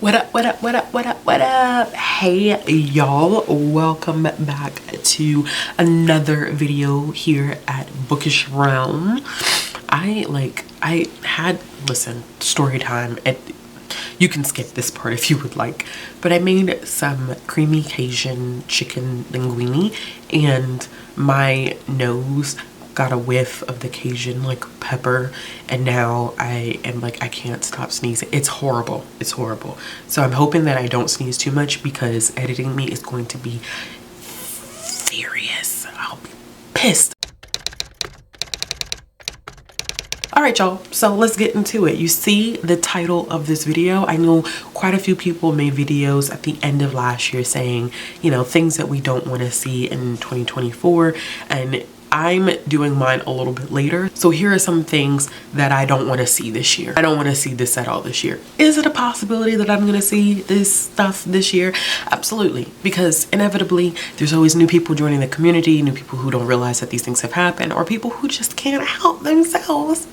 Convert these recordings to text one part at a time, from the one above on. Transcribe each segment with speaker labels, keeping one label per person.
Speaker 1: What up, what up, what up, what up, what up? Hey y'all, welcome back to another video here at Bookish Realm. Listen, story time. You can skip this part if you would like, but I made some creamy Cajun chicken linguine and my nose got a whiff of the Cajun pepper, and now I am I can't stop sneezing. It's horrible. It's horrible. So I'm hoping that I don't sneeze too much because editing me is going to be furious. I'll be pissed. All right, y'all, so let's get into it. You see the title of this video. I know quite a few people made videos at the end of last year saying, you know, things that we don't want to see in 2024, and I'm doing mine a little bit later. So here are some things that I don't want to see this year. I don't want to see this at all this year. Is it a possibility that I'm going to see this stuff this year? Absolutely, because inevitably there's always new people joining the community, new people who don't realize that these things have happened, or people who just can't help themselves.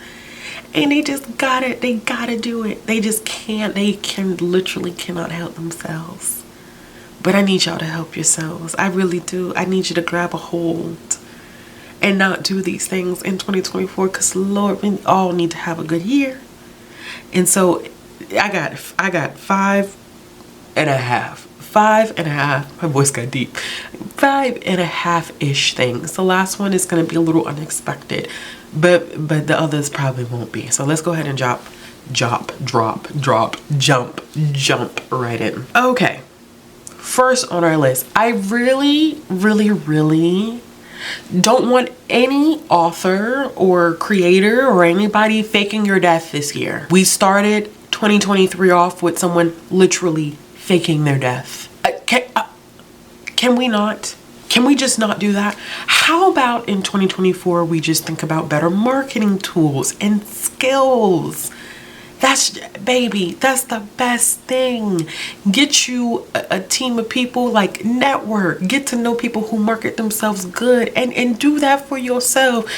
Speaker 1: And they gotta do it. They just can't, literally cannot help themselves. But I need y'all to help yourselves. I really do. I need you to grab a hold and not do these things in 2024, because Lord, we all need to have a good year. And so I got 5.5, my voice got deep, 5.5-ish things. The last one is going to be a little unexpected, but the others probably won't be. So let's go ahead and jump right in. Okay, first on our list, I really don't want any author or creator or anybody faking your death this year. We started 2023 off with someone literally faking their death. Can we not? Can we just not do that? How about in 2024 we just think about better marketing tools and skills? That's the best thing. Get you a team of people, network, get to know people who market themselves good, and do that for yourself.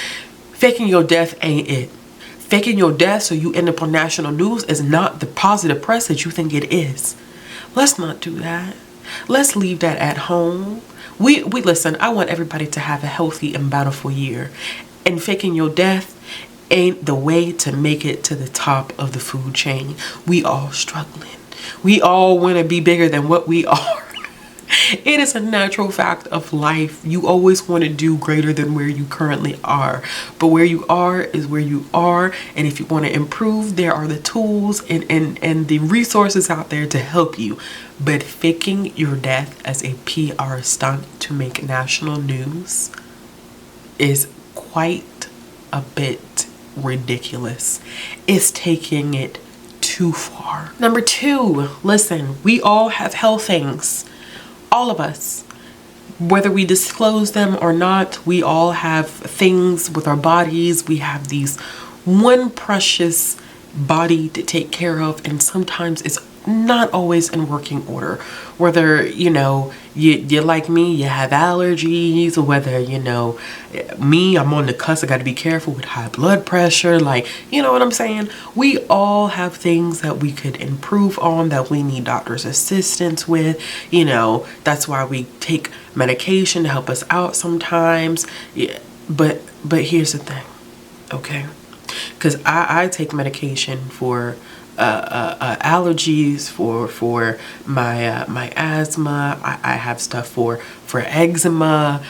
Speaker 1: Faking your death ain't it. Faking your death so you end up on national news is not the positive press that you think it is. Let's not do that. Let's leave that at home. We listen, I want everybody to have a healthy and bountiful year, and faking your death ain't the way to make it to the top of the food chain. We all struggling. We all want to be bigger than what we are. It is a natural fact of life. You always want to do greater than where you currently are. But where you are is where you are. And if you want to improve, there are the tools and the resources out there to help you. But faking your death as a PR stunt to make national news is quite a bit ridiculous. It's taking it too far. Number 2, listen, we all have health things. All of us, whether we disclose them or not, we all have things with our bodies. We have these one precious body to take care of, and sometimes it's not always in working order. Whether you're like me, you have allergies, or whether me, I'm on the cusp, I got to be careful with high blood pressure, you know what I'm saying? We all have things that we could improve on, that we need doctor's assistance with. That's why we take medication to help us out sometimes. Yeah, but here's the thing, okay? Because I take medication for allergies, for my asthma. I have stuff for eczema,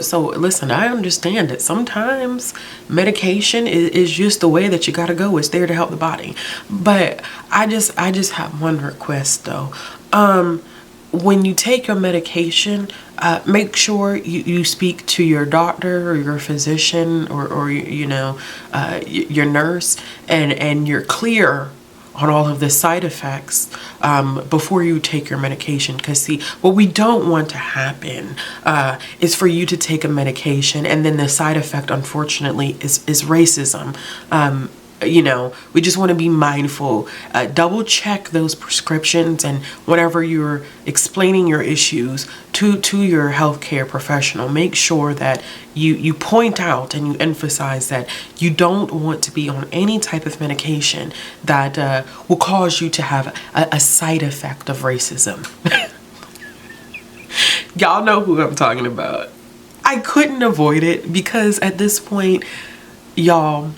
Speaker 1: so listen, I understand that sometimes medication is just the way that you gotta go. It's there to help the body. But I just have one request though. When you take your medication, make sure you speak to your doctor or your physician or your nurse, and you're clear on all of the side effects before you take your medication. Because see, what we don't want to happen is for you to take a medication and then the side effect, unfortunately, is racism. You know, we just want to be mindful. Double check those prescriptions, and whenever you're explaining your issues to your healthcare professional, make sure that you point out and you emphasize that you don't want to be on any type of medication that will cause you to have a side effect of racism. Y'all know who I'm talking about. I couldn't avoid it because at this point, y'all,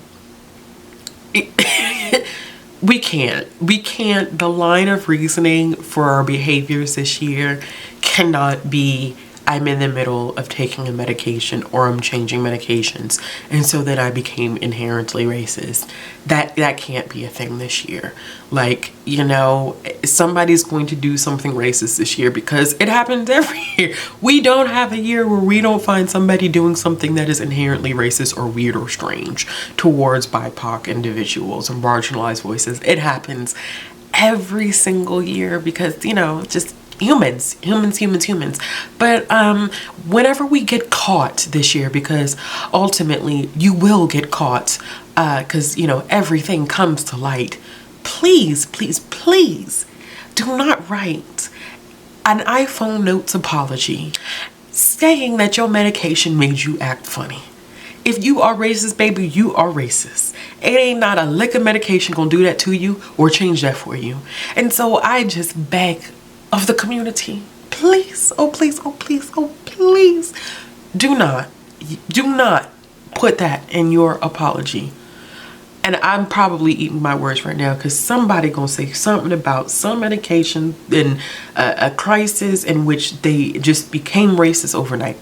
Speaker 1: we can't. The line of reasoning for our behaviors this year cannot be, I'm in the middle of taking a medication or I'm changing medications, and so then I became inherently racist. That can't be a thing this year. Like, you know, somebody's going to do something racist this year because it happens every year. We don't have a year where we don't find somebody doing something that is inherently racist or weird or strange towards BIPOC individuals and marginalized voices. It happens every single year because, you know, just humans. But whenever we get caught this year, because ultimately you will get caught, because, you know, everything comes to light, please do not write an iPhone notes apology saying that your medication made you act funny. If you are racist, baby, you are racist. It ain't not a lick of medication gonna do that to you or change that for you. And so I just beg of the community, please, oh please, oh please, oh please, do not put that in your apology. And I'm probably eating my words right now because somebody gonna say something about some medication in a crisis in which they just became racist overnight.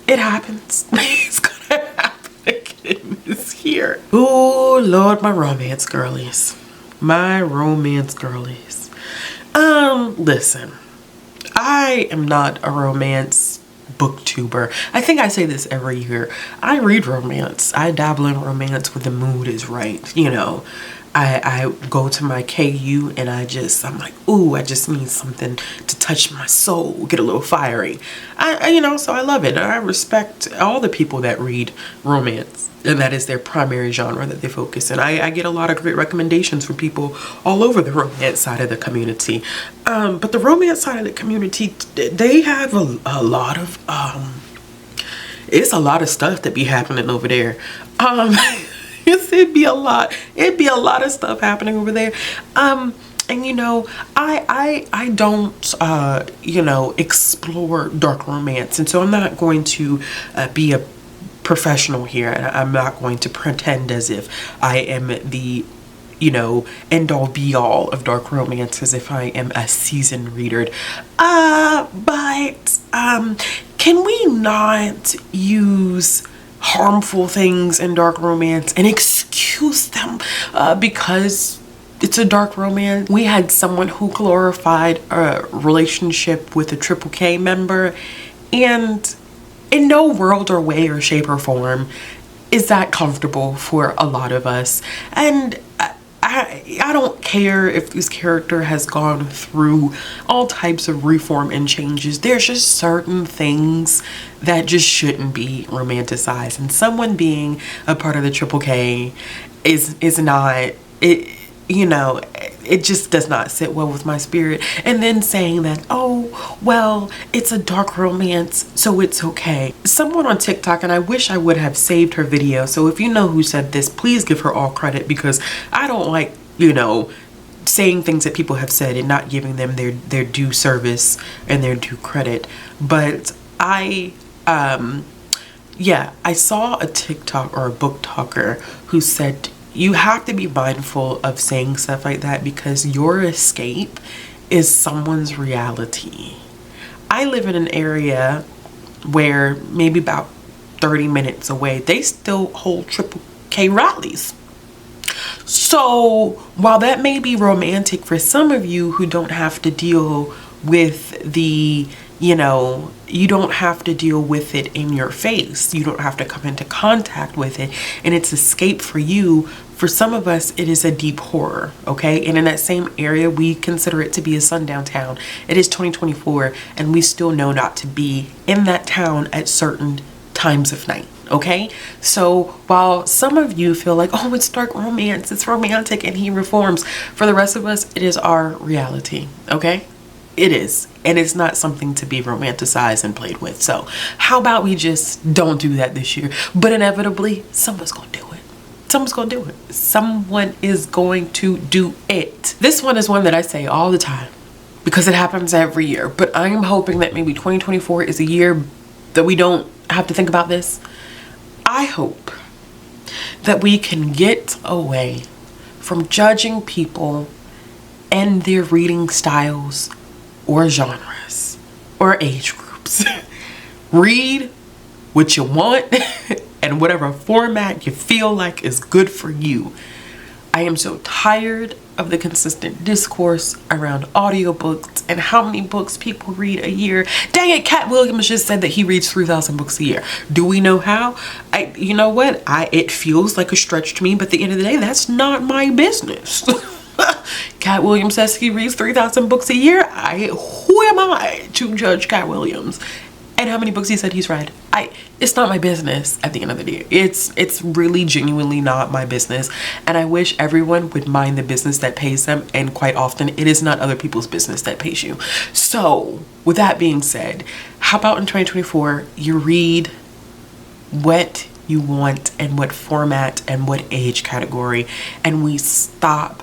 Speaker 1: It happens. It's gonna happen again this year. Oh Lord, my romance girlies. Listen, I am not a romance booktuber. I think I say this every year. I read romance. I dabble in romance when the mood is right. You know, I go to my KU and I'm like, ooh, I just need something to touch my soul, get a little fiery. You know, so I love it. I respect all the people that read romance, and that is their primary genre that they focus in. I get a lot of great recommendations from people all over the romance side of the community. But the romance side of the community, they have a lot of, it's a lot of stuff that be happening over there. It'd be a lot of stuff happening over there. And you know, I don't you know, explore dark romance, and so I'm not going to be a professional here, and I'm not going to pretend as if I am the, you know, end all be all of dark romance, as if I am a seasoned reader. But can we not use harmful things in dark romance and excuse them because it's a dark romance? We had someone who glorified a relationship with a Triple K member, and in no world or way or shape or form is that comfortable for a lot of us. And I don't care if this character has gone through all types of reform and changes. There's just certain things that just shouldn't be romanticized, and someone being a part of the Triple K is not, it, you know, it just does not sit well with my spirit. And then saying that, oh, well, it's a dark romance, so it's okay. Someone on TikTok, and I wish I would have saved her video, so if you know who said this, please give her all credit, because I don't like, you know, saying things that people have said and not giving them their due service and their due credit. But yeah, I saw a TikTok or a book talker who said, you have to be mindful of saying stuff like that because your escape is someone's reality. I live in an area where maybe about 30 minutes away, they still hold Triple K rallies. So while that may be romantic for some of you who don't have to deal with the, you know, you don't have to deal with it in your face. You don't have to come into contact with it, and it's escape for you. For some of us, it is a deep horror, okay? And in that same area, we consider it to be a sundown town. It is 2024, and we still know not to be in that town at certain times of night. okay? So while some of you feel like, oh, it's dark romance, it's romantic, and he reforms, for the rest of us, it is our reality, okay? It is, and it's not something to be romanticized and played with. So how about we just don't do that this year? But inevitably, someone's gonna do it. Someone's gonna do it. Someone is going to do it. This one is one that I say all the time because it happens every year. But I am hoping that maybe 2024 is a year that we don't have to think about this. I hope that we can get away from judging people and their reading styles or genres or age groups. Read what you want and whatever format you feel like is good for you. I am so tired of the consistent discourse around audiobooks and how many books people read a year. Dang it, Cat Williams just said that he reads 3,000 books a year. Do we know how? You know what? It feels like a stretch to me, but at the end of the day, that's not my business. Cat Williams says he reads 3,000 books a year. Who am I to judge Cat Williams? And how many books he said he's read. It's not my business at the end of the day. It's really genuinely not my business. And I wish everyone would mind the business that pays them. And quite often it is not other people's business that pays you. So with that being said, how about in 2024, you read what you want and what format and what age category, and we stop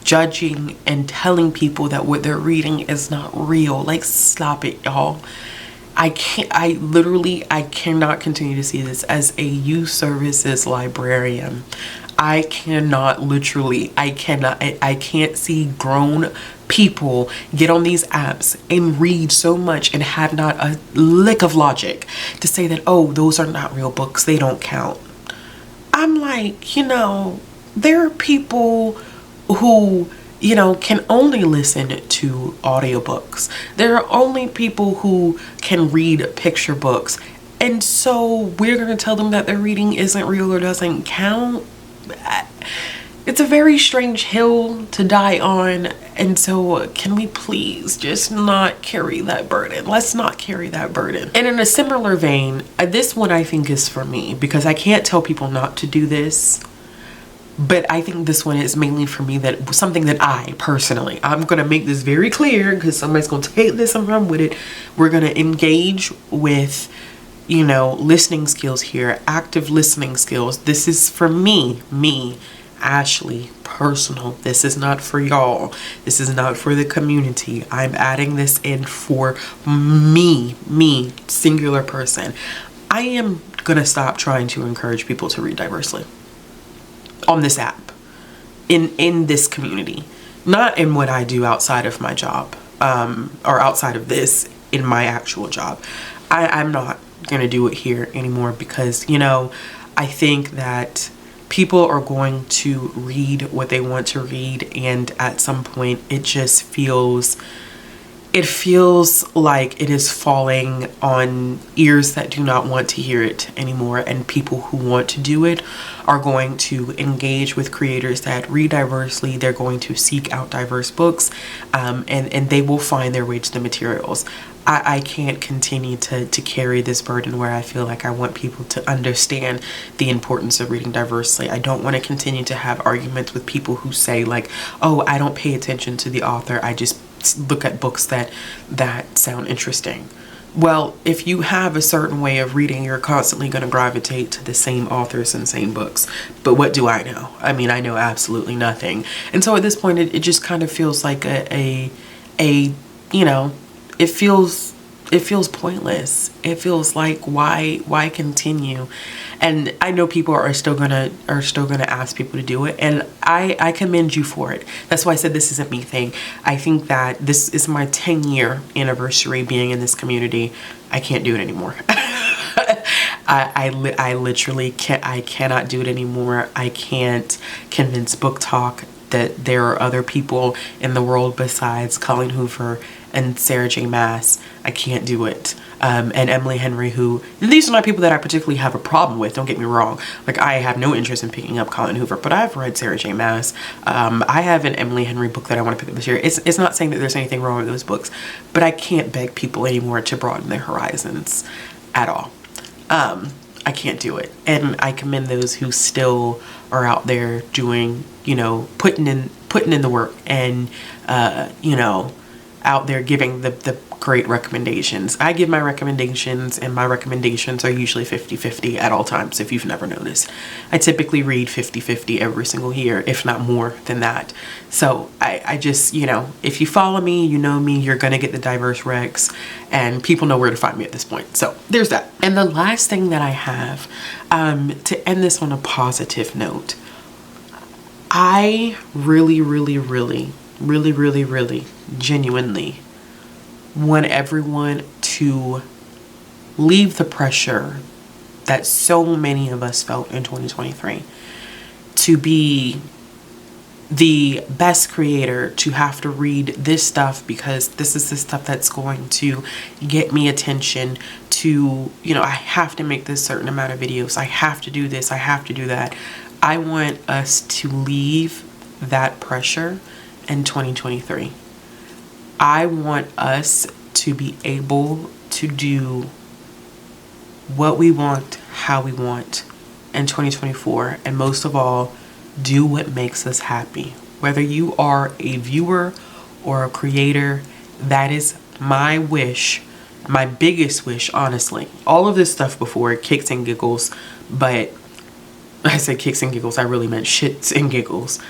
Speaker 1: judging and telling people that what they're reading is not real. Like, stop it, y'all. I cannot continue to see this as a youth services librarian. I can't see grown people get on these apps and read so much and have not a lick of logic to say that, oh, those are not real books, they don't count. I'm like, there are people who, can only listen to audiobooks. There are only people who can read picture books. And so we're going to tell them that their reading isn't real or doesn't count. It's a very strange hill to die on. And so can we please just not carry that burden? Let's not carry that burden. And in a similar vein, this one I think is for me, because I can't tell people not to do this. But I think this one is mainly for me, that something that I'm going to make this very clear, because somebody's going to take this and run with it. We're going to engage with, listening skills here, active listening skills. This is for me, Ashley, personal. This is not for y'all. This is not for the community. I'm adding this in for me, singular person. I am going to stop trying to encourage people to read diversely on this app, in this community, not in what I do outside of my job, or outside of this in my actual job. I'm not gonna do it here anymore, because I think that people are going to read what they want to read, and at some point it just feels like it is falling on ears that do not want to hear it anymore, and people who want to do it are going to engage with creators that read diversely. They're going to seek out diverse books, and they will find their way to the materials. I can't continue to carry this burden where I feel like I want people to understand the importance of reading diversely. I don't want to continue to have arguments with people who say like, oh, I don't pay attention to the author, I just look at books that sound interesting. Well, if you have a certain way of reading, you're constantly going to gravitate to the same authors and same books. But what do I know? I mean, I know absolutely nothing. And so at this point, it just kind of feels like it feels pointless. It feels like, why continue? And I know people are still gonna ask people to do it, and I commend you for it. That's why I said this isn't me thing. I think that this is my 10-year anniversary being in this community. I can't do it anymore. I literally can't. I cannot do it anymore. I can't convince Book Talk that there are other people in the world besides Colleen Hoover and Sarah J. Maas. I can't do it. And Emily Henry, who, these are not people that I particularly have a problem with, don't get me wrong. Like, I have no interest in picking up Colin Hoover, but I've read Sarah J Maas. I have an Emily Henry book that I want to pick up this year. It's not saying that there's anything wrong with those books, but I can't beg people anymore to broaden their horizons at all. I can't do it. And I commend those who still are out there doing, you know, putting in the work and, you know, out there giving the great recommendations. I give my recommendations, and my recommendations are usually 50-50 at all times, if you've never noticed. I typically read 50-50 every single year, if not more than that. So I just, you know, if you follow me, you know me, you're gonna get the diverse recs, and people know where to find me at this point. So there's that. And the last thing that I have, to end this on a positive note, I really genuinely want everyone to leave the pressure that so many of us felt in 2023 to be the best creator, to have to read this stuff because this is the stuff that's going to get me attention, to, you know, I have to make this certain amount of videos, I have to do this, I have to do that. I want us to leave that pressure in 2023. I want us to be able to do what we want, how we want in 2024, and most of all, do what makes us happy. Whether you are a viewer or a creator, that is my wish, my biggest wish, honestly. All of this stuff before, kicks and giggles, but I said kicks and giggles, I really meant shits and giggles.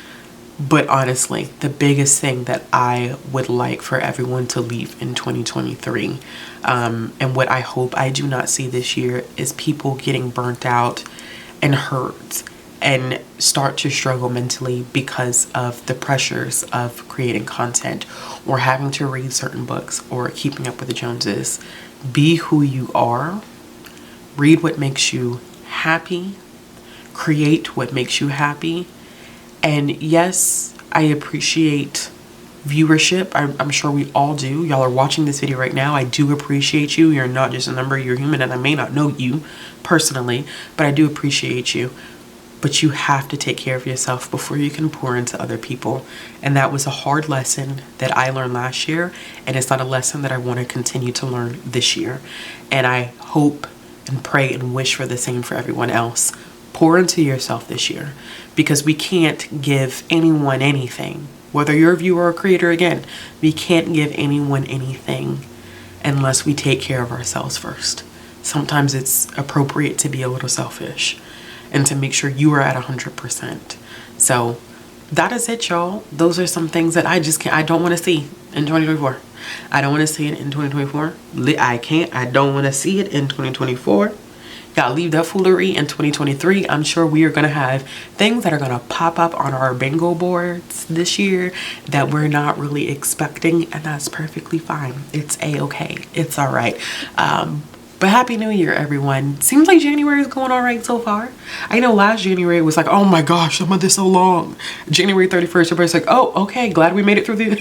Speaker 1: But honestly, the biggest thing that I would like for everyone to leave in 2023, and what I hope I do not see this year, is people getting burnt out and hurt and start to struggle mentally because of the pressures of creating content or having to read certain books or keeping up with the Joneses. Be who you are. Read what makes you happy. Create what makes you happy. And yes, I appreciate viewership. I'm sure we all do. Y'all are watching this video right now. I do appreciate you. You're not just a number, you're human, and I may not know you personally, but I do appreciate you. But you have to take care of yourself before you can pour into other people. And that was a hard lesson that I learned last year, and it's not a lesson that I want to continue to learn this year. And I hope and pray and wish for the same for everyone else. Pour into yourself this year, because we can't give anyone anything. Whether you're a viewer or a creator, again, we can't give anyone anything unless we take care of ourselves first. Sometimes it's appropriate to be a little selfish and to make sure you are at 100%. So that is it, y'all. Those are some things that I don't want to see in 2024. I don't want to see it in 2024. I don't want to see it in 2024. Gotta leave that foolery in 2023. I'm sure we are gonna have things that are gonna pop up on our bingo boards this year that we're not really expecting, and that's perfectly fine. It's a-okay. It's all right. But Happy New Year, everyone. Seems like January is going all right so far. I know last January was like, oh my gosh, I'm this so long. January 31st, everybody's like, oh, okay, glad we made it through the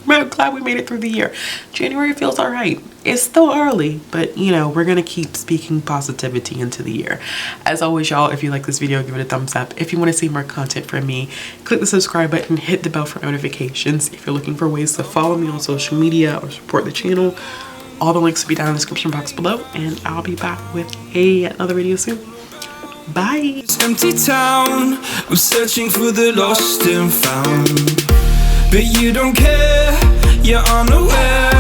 Speaker 1: glad we made it through the year. January feels all right. It's still early, but you know, we're gonna keep speaking positivity into the year. As always, y'all, if you like this video, give it a thumbs up. If you want to see more content from me, click the subscribe button, hit the bell for notifications. If you're looking for ways to follow me on social media or support the channel, all the links will be down in the description box below, and I'll be back with another video soon. Bye.
Speaker 2: This empty town, we're searching for the lost and found, but you don't care, you're unaware.